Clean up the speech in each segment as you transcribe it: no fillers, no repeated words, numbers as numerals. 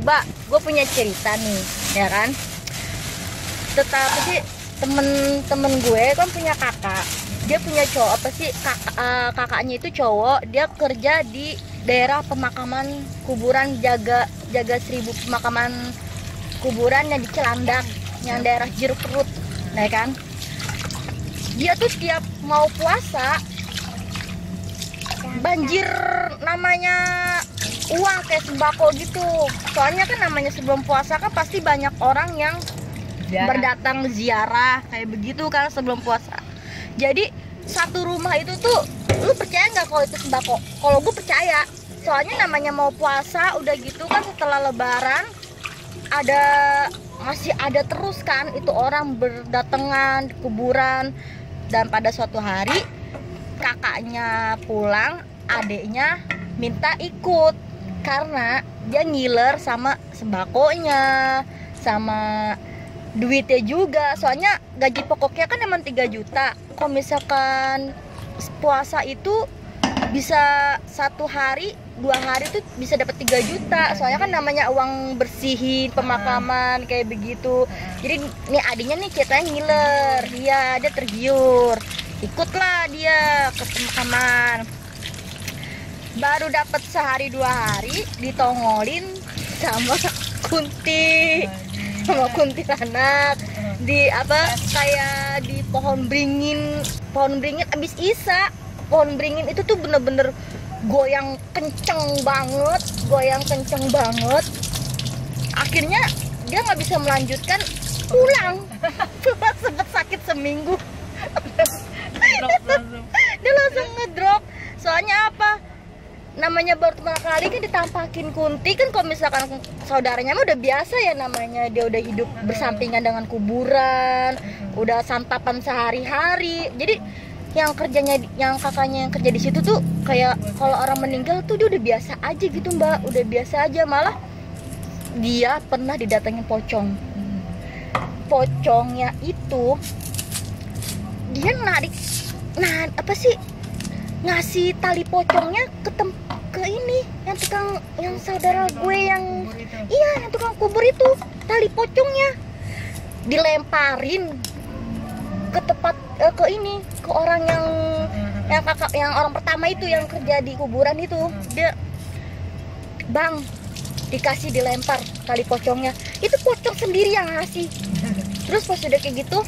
Mbak, gue punya cerita nih, ya kan? Tetapi sih temen-temen gue kan punya kakak. Dia punya cowok apa sih? Kakaknya itu cowok. Dia kerja di daerah pemakaman kuburan, jaga 1000 pemakaman kuburan yang di Cilandak, yang daerah Jeruk Perut, ya kan? Dia tuh setiap mau puasa banjir namanya uang kayak sembako gitu. Soalnya kan namanya sebelum puasa kan pasti banyak orang yang berdatang ziarah kayak begitu kan sebelum puasa. Jadi satu rumah itu tuh, lu percaya nggak kalau itu sembako? Kalau gue percaya. Soalnya namanya mau puasa udah gitu kan, setelah lebaran masih ada terus kan itu orang berdatangan di kuburan. Dan pada suatu hari kakaknya pulang, adeknya minta ikut karena dia ngiler sama sembakonya, sama duitnya juga. Soalnya gaji pokoknya kan emang 3 juta. Kalau misalkan puasa itu bisa 1 hari 2 hari tuh bisa dapat 3 juta. Soalnya kan namanya uang bersihin pemakaman kayak begitu. Jadi nih adiknya nih ceritanya ngiler, dia tergiur, ikutlah dia ke pemakaman. Baru dapat sehari 2 hari ditongolin sama kunti, sama kuntilanak di apa kayak di pohon beringin abis Isa. Pohon beringin itu tuh bener-bener goyang kenceng banget. Akhirnya dia nggak bisa melanjutkan, pulang. Sempet sakit seminggu. Dia langsung ngedrop. Soalnya apa? Namanya baru pertama kali kan ditampakin kunti kan. Kalau misalkan saudaranya mah udah biasa ya, namanya dia udah hidup bersampingan dengan kuburan, udah santapan sehari-hari. Jadi yang kakaknya yang kerja di situ tuh kayak kalau orang meninggal tuh dia udah biasa aja gitu Mbak, udah biasa aja. Malah dia pernah didatengin pocong. Pocongnya itu dia ngasih tali pocongnya ke ini yang tukang, yang saudara gue yang yang tukang kubur itu. Tali pocongnya dilemparin ke tempat ke orang yang orang pertama itu yang kerja di kuburan itu. Dia, bang, dikasih dilempar tali pocongnya. Itu pocong sendiri yang ngasih. Terus pas udah kayak gitu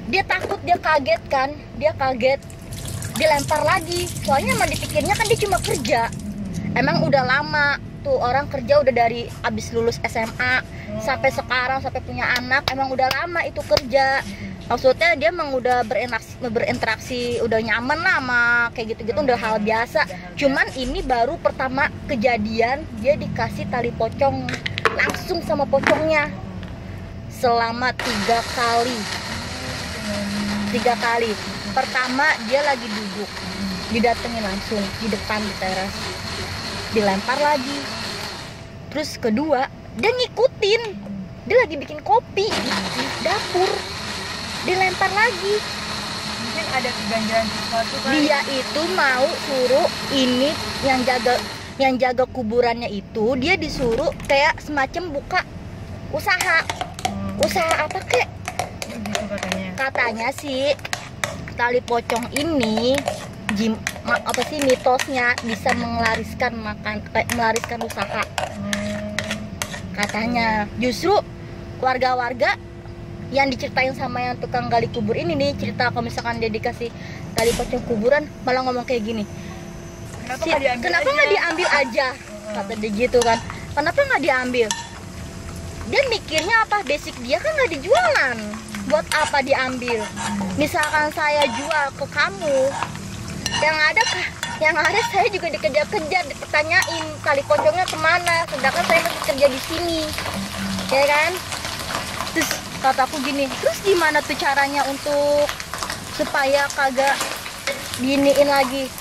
dia takut, dia kaget, dilempar lagi. Soalnya emang dipikirnya kan dia cuma kerja. Emang udah lama tuh orang kerja, udah dari abis lulus SMA sampai sekarang, sampai punya anak, emang udah lama itu kerja. Maksudnya dia emang udah berinteraksi udah nyaman lah sama kayak gitu-gitu, udah hal biasa. Cuman ini baru pertama kejadian dia dikasih tali pocong langsung sama pocongnya selama 3 kali. Pertama dia lagi duduk, didatengin langsung di depan di teras, dilempar lagi. Terus kedua dia ngikutin, dia lagi bikin kopi di dapur, dilempar lagi. Mungkin ada keganjalan sesuatu kan? Dia itu mau suruh ini yang jaga kuburannya itu, dia disuruh kayak semacam buka usaha. Usaha apa kek? Gitu katanya sih tali pocong ini mitosnya bisa melariskan usaha. Katanya justru warga-warga yang diceritain sama yang tukang gali kubur ini nih, cerita kalau misalkan dia dikasih tali pocong kuburan malah ngomong kayak gini, kenapa nggak diambil aja? Kata dia gitu kan, kenapa nggak diambil? Dia mikirnya apa, basic dia kan nggak dijualan, buat apa diambil? Misalkan saya jual ke kamu, yang ada saya juga dikejar-kejar, ditanyain tali pocongnya kemana, sedangkan saya masih kerja di sini, ya kan? Terus kataku gini, terus gimana tuh caranya untuk supaya kagak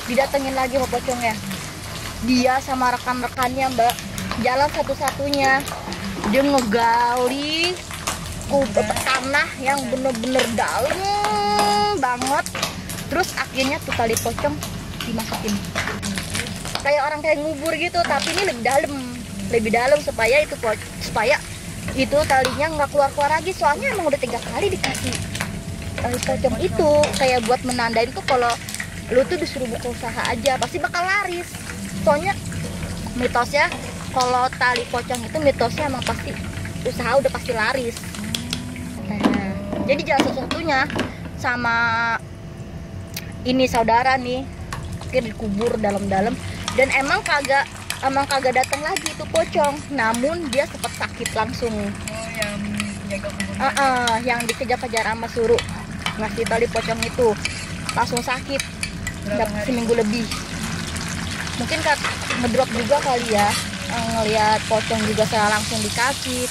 didatengin lagi sama pocongnya? Dia sama rekan-rekannya Mbak, jalan satu-satunya, dia ngegali tanah yang bener-bener dalam banget. Terus akhirnya tuh tali pocong dimasukin kayak orang kayak ngubur gitu, tapi ini lebih dalam. lebih dalam supaya itu talinya nggak keluar lagi, soalnya emang udah 3 kali dikasih tali pocong itu, kayak buat menandain tuh kalau lu tuh disuruh buka usaha aja pasti bakal laris. Soalnya mitosnya kalau tali pocong itu mitosnya emang pasti usaha udah pasti laris. Nah, jadi jalan satu-satunya sama ini saudara nih akhirnya dikubur dalam-dalam, dan emang kagak datang lagi itu pocong, namun dia sempat sakit langsung. Yang jaga kubur. Yang dikejar-kejar sama suruh ngasih tali pocong itu langsung sakit seminggu lebih. Mungkin ngedrop juga kali ya, ngelihat pocong juga saya langsung dikasih,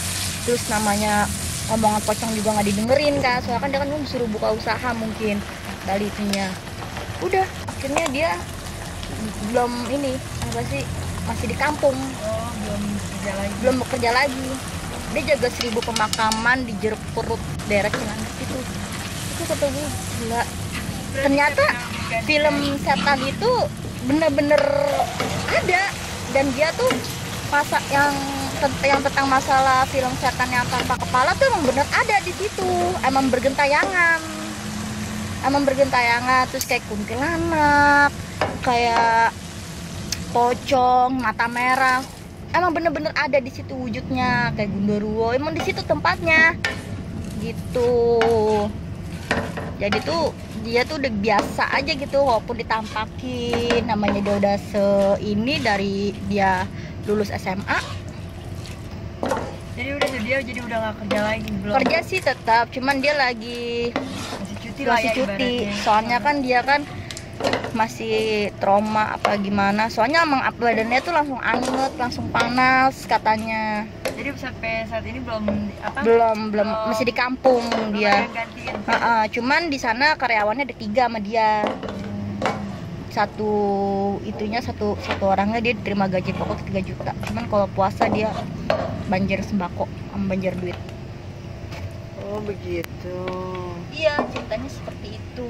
terus namanya omongan pocong juga nggak didengerin kan, soalnya kan dia kan disuruh buka usaha, mungkin kali itunya. Udah akhirnya dia belum ini apa sih, masih di kampung. Belum bekerja lagi. Dia jaga 1000 pemakaman di Jeruk Purut daerah Cilandak itu kata gue gila. Ternyata film setan itu bener-bener ada, dan dia tuh masa yang tentang masalah film setan yang tanpa kepala tuh emang bener ada di situ, emang bergentayangan, terus kayak kuntilanak, kayak pocong mata merah, emang bener-bener ada di situ wujudnya, kayak Gundurwo, emang di situ tempatnya gitu. Jadi tuh dia tuh udah biasa aja gitu, walaupun ditampakin, namanya dia udah ini dari dia lulus SMA. Jadi udah nggak kerja lagi belum? Kerja sih tetap, cuman dia lagi masih cuti, soalnya kan dia kan masih trauma apa gimana, soalnya emang badannya tuh langsung anget, langsung panas katanya. Jadi sampai saat ini belum masih di kampung dia. Cuman di sana karyawannya ada 3 sama dia. Satu orangnya dia diterima gaji pokok 3 juta. Cuman kalau puasa dia banjir sembako sama banjir duit. Oh begitu. Iya, ceritanya seperti itu.